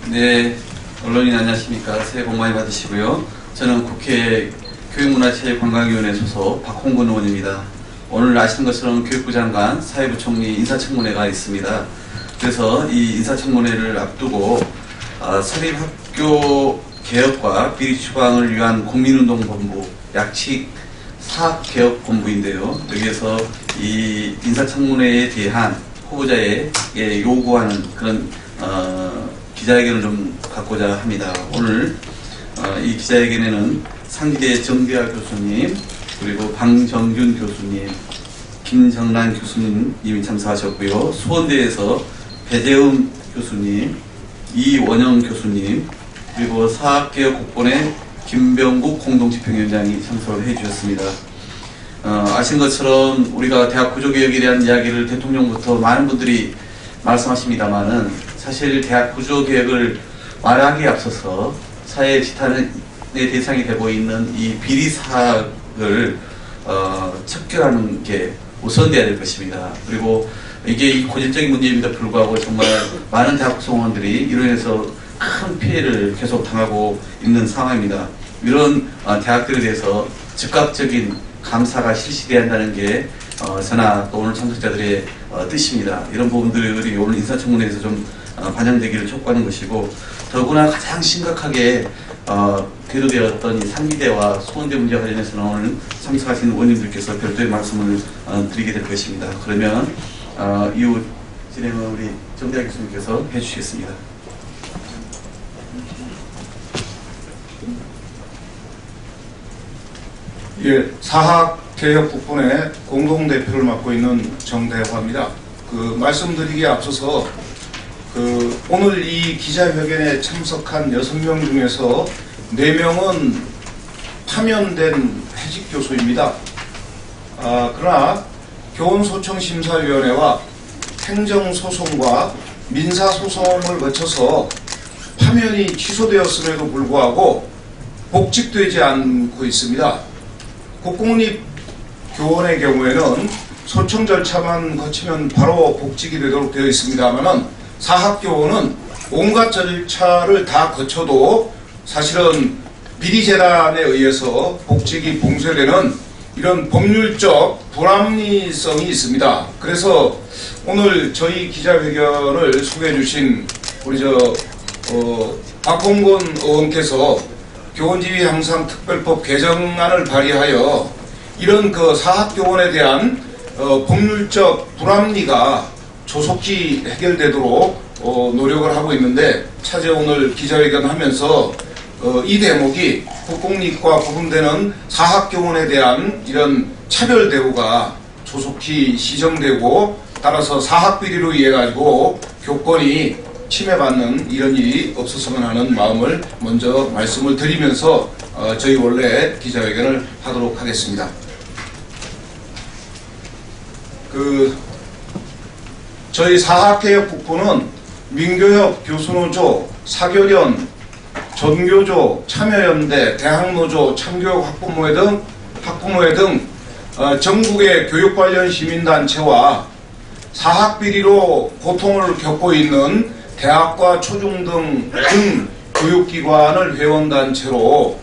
네, 언론인 안녕하십니까. 새해 복 많이 받으시고요. 저는 국회 교육문화체육관광위원회 소속 박홍근 의원입니다. 오늘 아시는 것처럼 교육부 장관, 사회부총리 인사청문회가 있습니다. 그래서 이 인사청문회를 앞두고 사립학교 개혁과 비리 추방을 위한 국민운동본부, 약식 사학개혁본부인데요. 여기에서 이 인사청문회에 대한 후보자의 요구하는 그런 기자회견을 좀 갖고자 합니다. 오늘 이 기자회견에는 상지대 정대하 교수님, 그리고 방정균 교수님, 김정란 교수님이 참석하셨고요. 수원대에서 배재음 교수님, 이원영 교수님, 그리고 사학개혁국본의 김병국 공동집행위원장이 참석을 해주셨습니다. 아신 것처럼 우리가 대학 구조개혁에 대한 이야기를 대통령부터 많은 분들이 말씀하십니다만은 사실 대학 구조개혁을 말하기에 앞서서 사회 지탄의 대상이 되고 있는 이 비리 사학을 척결하는 게 우선돼야 될 것입니다. 그리고 이게 이 고질적인 문제임에도 불구하고 정말 많은 대학 구성원들이 이로 인해서 큰 피해를 계속 당하고 있는 상황입니다. 이런 대학들에 대해서 즉각적인 감사가 실시돼야 한다는 게 저나 또 오늘 참석자들의 뜻입니다. 이런 부분들이 오늘 인사청문회에서 좀 반영되기를 촉구하는 것이고, 더구나 가장 심각하게 대두되었던 이 상기대와 수원대 문제와 관련해서는 오늘 참석하신 의원님들께서 별도의 말씀을 드리게 될 것입니다. 그러면 이후 진행을 우리 정대하 교수님께서 해주시겠습니다. 예, 사학개혁국본의 공동대표를 맡고 있는 정대화입니다. 말씀드리기에 앞서서 오늘 이 기자회견에 참석한 6명 중에서 4명은 파면된 해직 교수입니다. 그러나 교원소청심사위원회와 행정소송과 민사소송을 거쳐서 파면이 취소되었음에도 불구하고 복직되지 않고 있습니다. 국공립교원의 경우에는 소청 절차만 거치면 바로 복직이 되도록 되어 있습니다만은 사학교원은 온갖 절차를 다 거쳐도 사실은 비리재단에 의해서 복직이 봉쇄되는 이런 법률적 불합리성이 있습니다. 그래서 오늘 저희 기자회견을 소개해 주신 우리 박홍근 의원께서 교원지휘 향상 특별법 개정안을 발의하여 이런 사학교원에 대한 법률적 불합리가 조속히 해결되도록 노력을 하고 있는데, 차제 오늘 기자회견 하면서 이 대목이 국공립과 구분되는 사학교원에 대한 이런 차별 대우가 조속히 시정되고, 따라서 사학비리로 인해 가지고 교권이 침해받는 이런 일이 없었으면 하는 마음을 먼저 말씀을 드리면서 저희 원래 기자회견을 하도록 하겠습니다. 저희 사학개혁국본은 민교협, 교수노조, 사교련, 전교조, 참여연대, 대학노조, 참교육학부모회 등 전국의 교육 관련 시민단체와 사학비리로 고통을 겪고 있는 대학과 초중등 교육기관을 회원단체로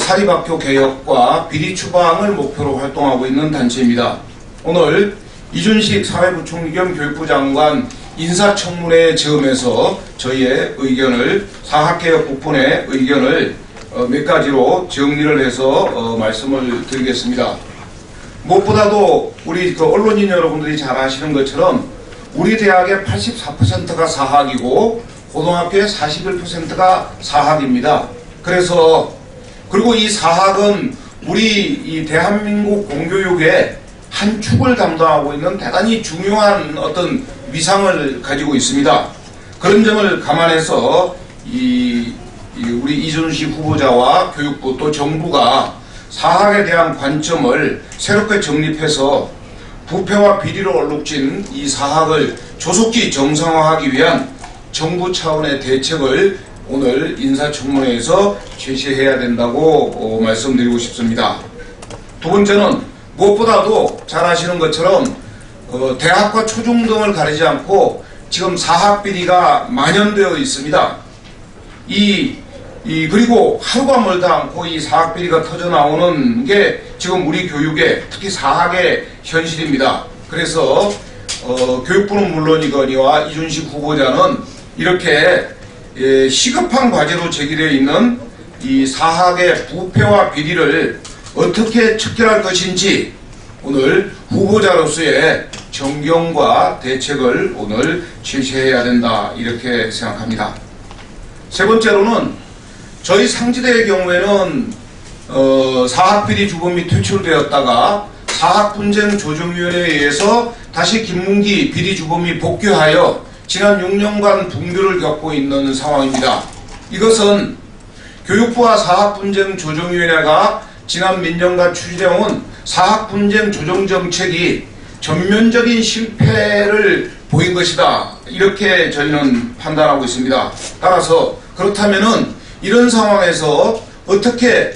사립학교 개혁과 비리 추방을 목표로 활동하고 있는 단체입니다. 오늘 이준식 사회부총리 겸 교육부 장관 인사청문회 즈음에서 저희의 의견을, 사학개혁국본의 의견을 몇 가지로 정리를 해서 말씀을 드리겠습니다. 무엇보다도 우리 언론인 여러분들이 잘 아시는 것처럼 우리 대학의 84%가 사학이고 고등학교의 41%가 사학입니다. 그리고 이 사학은 우리 이 대한민국 공교육의 한 축을 담당하고 있는 대단히 중요한 어떤 위상을 가지고 있습니다. 그런 점을 감안해서 우리 이준식 후보자와 교육부 또 정부가 사학에 대한 관점을 새롭게 정립해서 부패와 비리로 얼룩진 이 사학을 조속히 정상화하기 위한 정부 차원의 대책을 오늘 인사청문회에서 제시해야 된다고 말씀드리고 싶습니다. 두 번째는 무엇보다도 잘 아시는 것처럼 대학과 초중등을 가리지 않고 지금 사학비리가 만연되어 있습니다. 그리고 하루가 멀다 않고 이 사학비리가 터져 나오는 게 지금 우리 교육의 특히 사학의 현실입니다. 그래서 교육부는 물론이거니와 이준식 후보자는 이렇게 시급한 과제로 제기되어 있는 이 사학의 부패와 비리를 어떻게 척결할 것인지 오늘 후보자로서의 정경과 대책을 오늘 제시해야 된다 이렇게 생각합니다. 세 번째로는 저희 상지대의 경우에는 사학비리 주범이 퇴출되었다가 사학분쟁조정위원회에 의해서 다시 김문기 비리주범이 복귀하여 지난 6년간 붕괴를 겪고 있는 상황입니다. 이것은 교육부와 사학분쟁조정위원회가 지난 몇 년간 추진해온 사학분쟁조정정책이 전면적인 실패를 보인 것이다. 이렇게 저희는 판단하고 있습니다. 따라서 그렇다면은 이런 상황에서 어떻게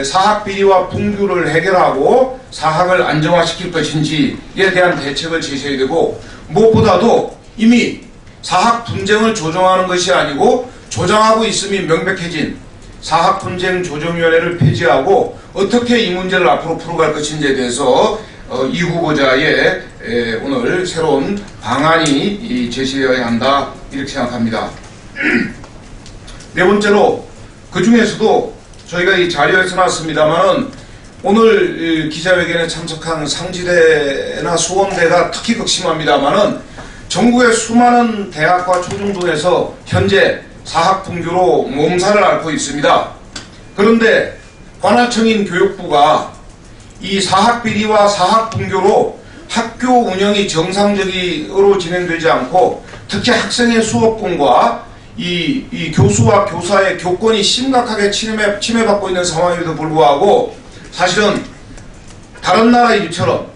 사학비리와 분규를 해결하고 사학을 안정화시킬 것인지에 대한 대책을 제시해야 되고, 무엇보다도 이미 사학분쟁을 조정하는 것이 아니고 조정하고 있음이 명백해진 사학분쟁조정위원회를 폐지하고 어떻게 이 문제를 앞으로 풀어갈 것인지에 대해서 이 후보자의 오늘 새로운 방안이 제시되어야 한다 이렇게 생각합니다. 네 번째로 그 중에서도 저희가 이 자료에서 나왔습니다만은 오늘 기자회견에 참석한 상지대나 수원대가 특히 극심합니다만은 전국의 수많은 대학과 초중등에서 현재 사학분규로 몸살을 앓고 있습니다. 그런데 관할청인 교육부가 이 사학비리와 사학분규로 학교 운영이 정상적으로 진행되지 않고 특히 학생의 수업권과 이 교수와 교사의 교권이 심각하게 침해받고 있는 상황에도 불구하고 사실은 다른 나라 일처럼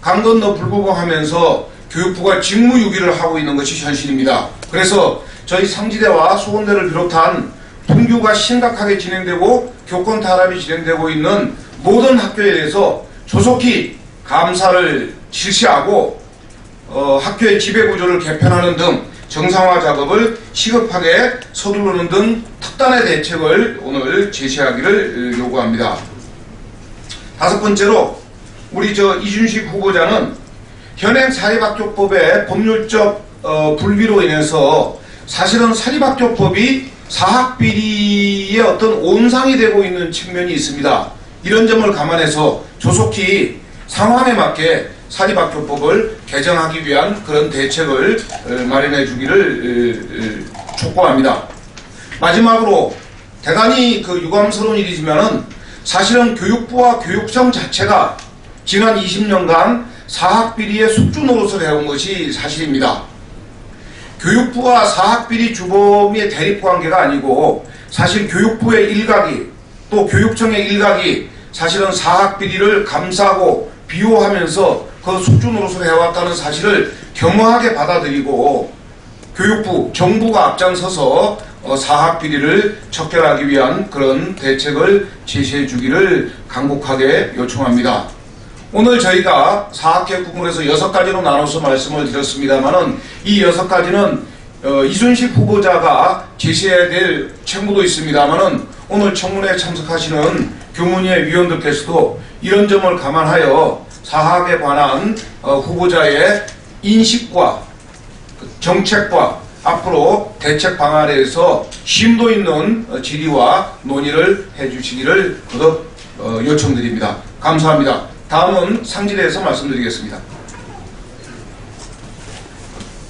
강 건너 불구경하면서 교육부가 직무유기를 하고 있는 것이 현실입니다. 그래서 저희 상지대와 수원대를 비롯한 분규가 심각하게 진행되고 교권 탄압이 진행되고 있는 모든 학교에 대해서 조속히 감사를 실시하고 학교의 지배구조를 개편하는 등 정상화 작업을 시급하게 서두르는 등 특단의 대책을 오늘 제시하기를 요구합니다. 다섯 번째로 우리 이준식 후보자는 현행 사립학교법의 법률적 불비로 인해서 사실은 사립학교법이 사학비리의 어떤 온상이 되고 있는 측면이 있습니다. 이런 점을 감안해서 조속히 상황에 맞게 사립학교법을 개정하기 위한 그런 대책을 마련해 주기를 촉구합니다. 마지막으로 대단히 유감스러운 일이지만은 사실은 교육부와 교육청 자체가 지난 20년간 사학비리의 숙주 노릇을 해온 것이 사실입니다. 교육부와 사학비리 주범의 대립관계가 아니고 사실 교육부의 일각이 또 교육청의 일각이 사실은 사학비리를 감싸고 비호하면서 그 숙주 노릇을 해왔다는 사실을 겸허하게 받아들이고 교육부, 정부가 앞장서서 사학비리를 척결하기 위한 그런 대책을 제시해 주기를 간곡하게 요청합니다. 오늘 저희가 사학계획 부분에서 6가지로 나눠서 말씀을 드렸습니다만은 이 6가지는 이준식 후보자가 제시해야 될 책무도 있습니다만은 오늘 청문회에 참석하시는 교문위의 위원들께서도 이런 점을 감안하여 사학에 관한 후보자의 인식과 정책과 앞으로 대책 방안에 대해서 심도 있는 질의와 논의를 해주시기를 거듭 요청드립니다. 감사합니다. 다음은 상지대에서 말씀드리겠습니다.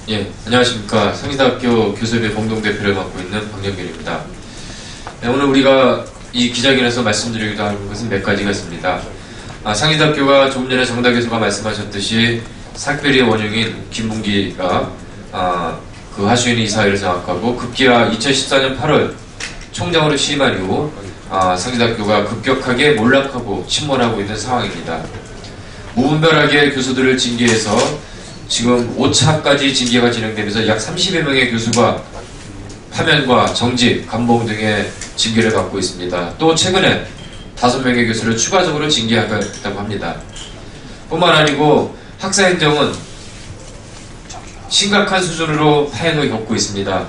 예, 안녕하십니까. 상지대학교 교수협의 공동대표를 맡고 있는 박영길입니다. 네, 오늘 우리가 이 기자회견에서 말씀드리기도 하는 것은 몇 가지가 있습니다. 상지대학교가 조금 전에 정다 교수가 말씀하셨듯이 사학비리의 원흉인 김문기가 그 하수인 이사회를 장악하고 급기야 2014년 8월 총장으로 취임한 이후 상지대학교가 급격하게 몰락하고 침몰하고 있는 상황입니다. 무분별하게 교수들을 징계해서 지금 5차까지 징계가 진행되면서 약 30여 명의 교수가 파면과 정직, 감봉 등의 징계를 받고 있습니다. 또 최근에 5명의 교수를 추가적으로 징계하겠다고 합니다. 뿐만 아니고 학사행정은 심각한 수준으로 파행을 겪고 있습니다.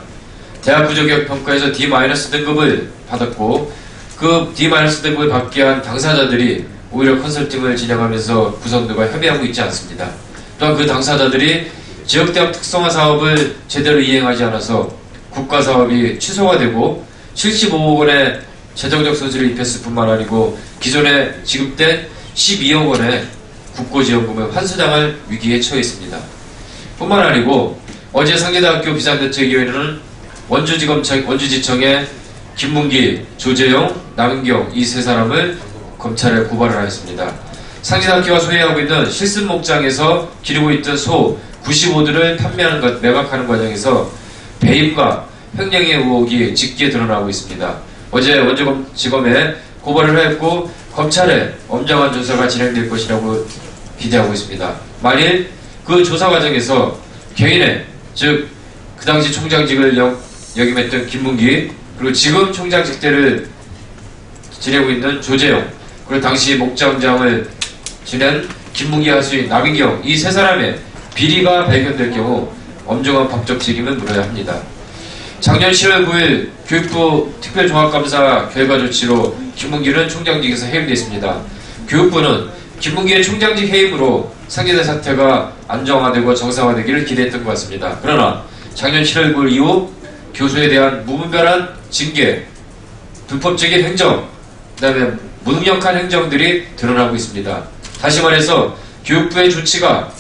대학 부적격 평가에서 D-등급을 받았고 그 D-등급을 받게 한 당사자들이 오히려 컨설팅을 진행하면서 구성들과 협의하고 있지 않습니다. 또한 그 당사자들이 지역대학 특성화 사업을 제대로 이행하지 않아서 국가사업이 취소가 되고 75억 원의 재정적 손실을 입혔을 뿐만 아니고 기존에 지급된 12억 원의 국고지원금을 환수당할 위기에 처해 있습니다. 뿐만 아니고 어제 상계대학교 비상대책위원회는 원주지청에 김문기, 조재영, 남은경 이 세 사람을 검찰에 고발을 하였습니다. 상계대학교가 소유하고 있는 실습 목장에서 기르고 있던 소 95들을 매각하는 과정에서 배임과 횡령의 의혹이 짙게 드러나고 있습니다. 어제 원주지검에 고발을 하였고 검찰에 엄정한 조사가 진행될 것이라고 기대하고 있습니다. 만일 그 조사 과정에서 개인의 즉 그 당시 총장직을 역임했던 김문기 그리고 지금 총장직대를 지내고 있는 조재영 그리고 당시 목장장을 지낸 김문기 하수인 남인경 이 세 사람의 비리가 발견될 경우 엄정한 법적 책임을 물어야 합니다. 작년 7월 9일 교육부 특별종합감사 결과 조치로 김문기는 총장직에서 해임됐습니다. 교육부는 김문기의 총장직 해임으로 상계대 사태가 안정화되고 정상화되기를 기대했던 것 같습니다. 그러나 작년 7월 9일 이후 교수에 대한 무분별한 징계, 불법적인 행정, 그 다음에 무능력한 행정들이 드러나고 있습니다. 다시 말해서 교육부의 조치가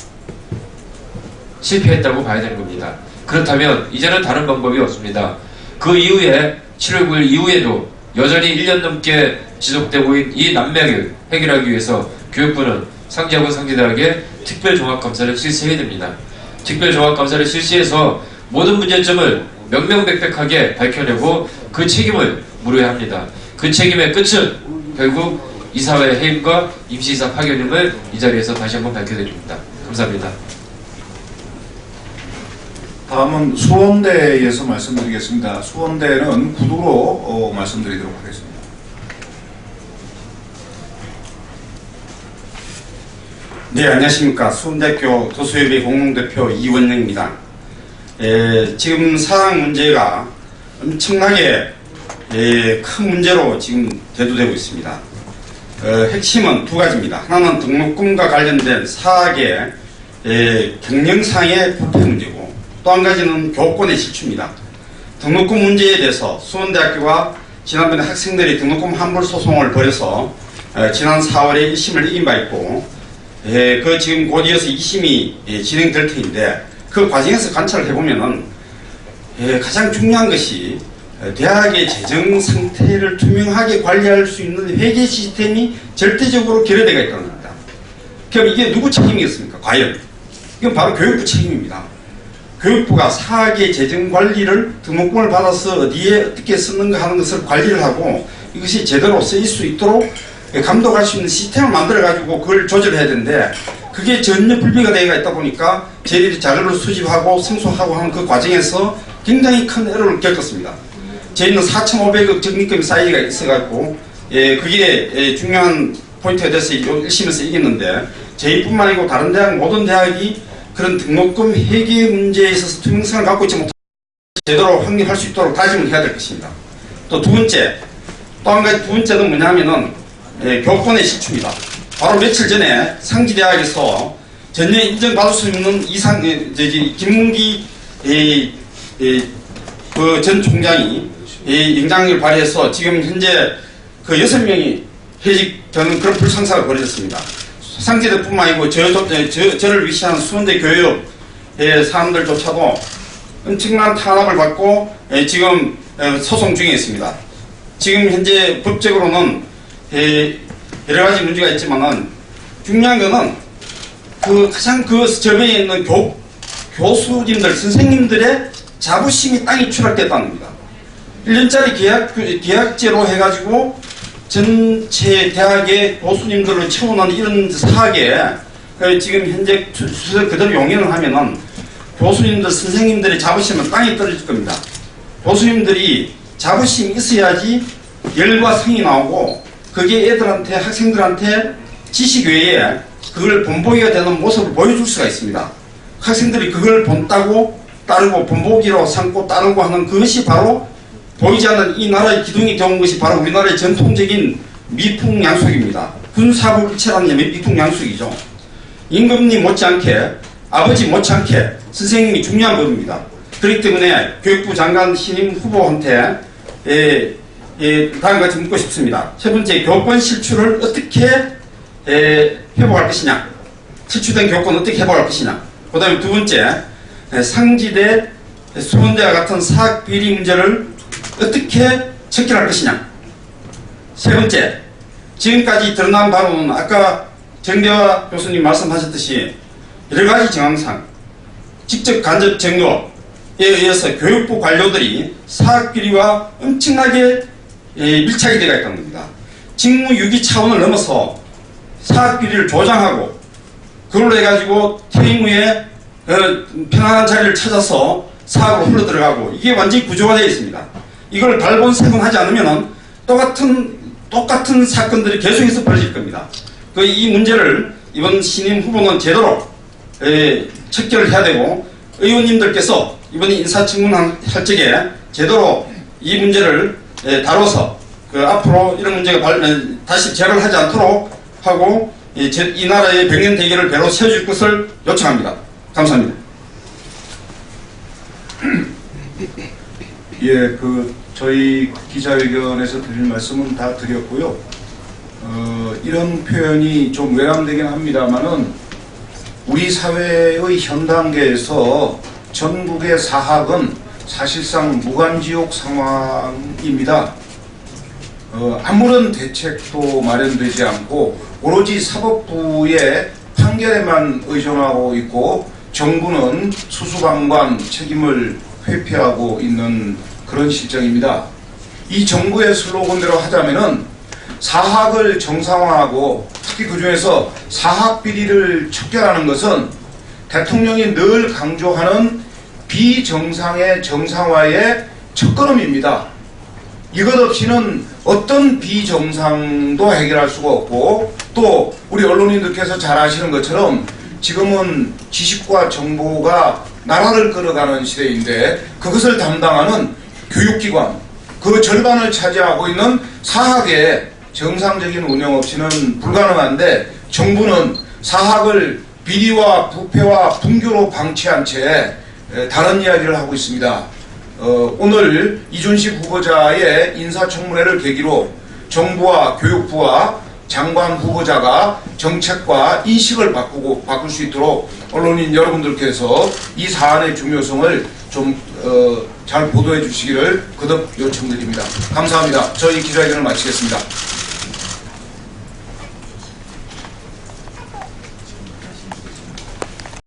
실패했다고 봐야 되는 겁니다. 그렇다면 이제는 다른 방법이 없습니다. 그 이후에 7월 9일 이후에도 여전히 1년 넘게 지속되고 있는 이 난맥을 해결하기 위해서 교육부는 상지하고 상계대학에 특별종합감사를 실시해야 됩니다. 특별종합감사를 실시해서 모든 문제점을 명명백백하게 밝혀내고 그 책임을 물어야 합니다. 그 책임의 끝은 결국 이사회 해임과 임시이사 파견임을 이 자리에서 다시 한번 밝혀드립니다. 감사합니다. 다음은 수원대에서 말씀드리겠습니다. 수원대는 구두로 말씀드리도록 하겠습니다. 네, 안녕하십니까. 수원대학교 도서협의 공동대표 이원영입니다. 지금 사항 문제가 엄청나게 큰 문제로 지금 대두되고 있습니다. 핵심은 두 가지입니다. 하나는 등록금과 관련된 사학의 경영상의 부패 문제고 또 한 가지는 교권의 실추입니다. 등록금 문제에 대해서 수원대학교가 지난번에 학생들이 등록금 환불 소송을 벌여서 지난 4월에 1심을 이긴 바 있고 그 지금 곧 이어서 2심이 진행될 터인데 그 과정에서 관찰을 해보면은 가장 중요한 것이 대학의 재정 상태를 투명하게 관리할 수 있는 회계 시스템이 절대적으로 결여되어 있다는 겁니다. 그럼 이게 누구 책임이겠습니까? 과연? 이건 바로 교육부 책임입니다. 교육부가 사학의 재정 관리를 등록금을 받아서 어디에 어떻게 쓰는가 하는 것을 관리를 하고 이것이 제대로 쓰일 수 있도록 감독할 수 있는 시스템을 만들어가지고 그걸 조절해야 되는데 그게 전혀 불비가 되어 있다 보니까 저희들이 자료를 수집하고 생소하고 하는 그 과정에서 굉장히 큰 에러를 겪었습니다. 저희는 4,500억 적립금이 쌓이가 있어갖고 그게 중요한 포인트가 돼서 1심에서 이겼는데 저희뿐만 아니고 다른 대학 모든 대학이 그런 등록금 회계 문제에 있어서 투명성을 갖고 있지 못하고 제대로 확립할 수 있도록 다짐을 해야 될 것입니다. 또 두 번째, 또 한 가지 두 번째는 뭐냐면은 교권의 실추입니다. 바로 며칠 전에 상지대학에서 전혀 인정받을 수 있는 김문기 그 전 총장이 영장을 발휘해서 지금 현재 그 6명이 해직되는 그런 불상사가 벌어졌습니다. 상지대뿐만 아니고 저를 위시하는 수원대 교육의 사람들조차도 엄청난 탄압을 받고 지금 소송 중에 있습니다. 지금 현재 법적으로는 여러 가지 문제가 있지만은 중요한 거는 그 가장 그 저변에 있는 교수님들, 선생님들의 자부심이 땅이 추락됐다는 겁니다. 1년짜리 계약제로 해가지고 전체 대학의 교수님들을 채우는 이런 사학에 지금 현재 수술 그대로 용인을 하면은 교수님들, 선생님들의 자부심은 땅에 떨어질 겁니다. 교수님들이 자부심이 있어야지 열과 성이 나오고 그게 애들한테, 학생들한테 지식 외에 그걸 본보기가 되는 모습을 보여줄 수가 있습니다. 학생들이 그걸 본다고 따르고 본보기로 삼고 따르고 하는 그것이 바로 보이지 않는 이 나라의 기둥이 되온 것이 바로 우리나라의 전통적인 미풍양속입니다. 군사불체라는 미풍양속이죠. 임금님 못지않게 아버지 못지않게 선생님이 중요한 법입니다. 그렇기 때문에 교육부 장관 신임 후보한테 다음과 같이 묻고 싶습니다. 첫 번째, 교권 실추를 어떻게 회복할 것이냐. 실추된 교권 어떻게 회복할 것이냐. 그 다음에 두 번째, 상지대, 수원대와 같은 사학비리 문제를 어떻게 척결할 것이냐. 세 번째, 지금까지 드러난 바로는 아까 정대화 교수님 말씀하셨듯이 여러가지 정황상 직접 간접 증거에 의해서 교육부 관료들이 사학비리와 엄청나게 밀착이 되어 있다는 겁니다. 직무유기 차원을 넘어서 사학비리를 조장하고 그걸로 해가지고 퇴임 후에 편안한 자리를 찾아서 사학으로 흘러들어가고 이게 완전히 구조화 되어 있습니다. 이걸 발본색원하지 않으면 똑같은 사건들이 계속해서 벌어질 겁니다. 이 문제를 이번 신임 후보는 제대로 척결을 해야 되고 의원님들께서 이번에 인사청문할 적에 제대로 이 문제를 다뤄서 앞으로 이런 문제가 다시 재발을 하지 않도록 하고 이 나라의 백년 대계를 배로 세워줄 것을 요청합니다. 감사합니다. 예, 저희 기자회견에서 드릴 말씀은 다 드렸고요. 이런 표현이 좀 외람되긴 합니다만은 우리 사회의 현 단계에서 전국의 사학은 사실상 무간지옥 상황입니다. 아무런 대책도 마련되지 않고 오로지 사법부의 판결에만 의존하고 있고 정부는 수수방관 책임을 회피하고 있는 그런 실정입니다. 이 정부의 슬로건대로 하자면은 사학을 정상화하고 특히 그 중에서 사학 비리를 척결하는 것은 대통령이 늘 강조하는 비정상의 정상화의 첫걸음입니다. 이것 없이는 어떤 비정상도 해결할 수가 없고 또 우리 언론인들께서 잘 아시는 것처럼 지금은 지식과 정보가 나라를 끌어가는 시대인데 그것을 담당하는 교육기관 그 절반을 차지하고 있는 사학의 정상적인 운영 없이는 불가능한데 정부는 사학을 비리와 부패와 분교로 방치한 채 다른 이야기를 하고 있습니다. 오늘 이준식 후보자의 인사청문회를 계기로 정부와 교육부와 장관 후보자가 정책과 인식을 바꿀 수 있도록 언론인 여러분들께서 이 사안의 중요성을 좀 잘 보도해 주시기를 거듭 요청드립니다. 감사합니다. 저희 기자회견을 마치겠습니다.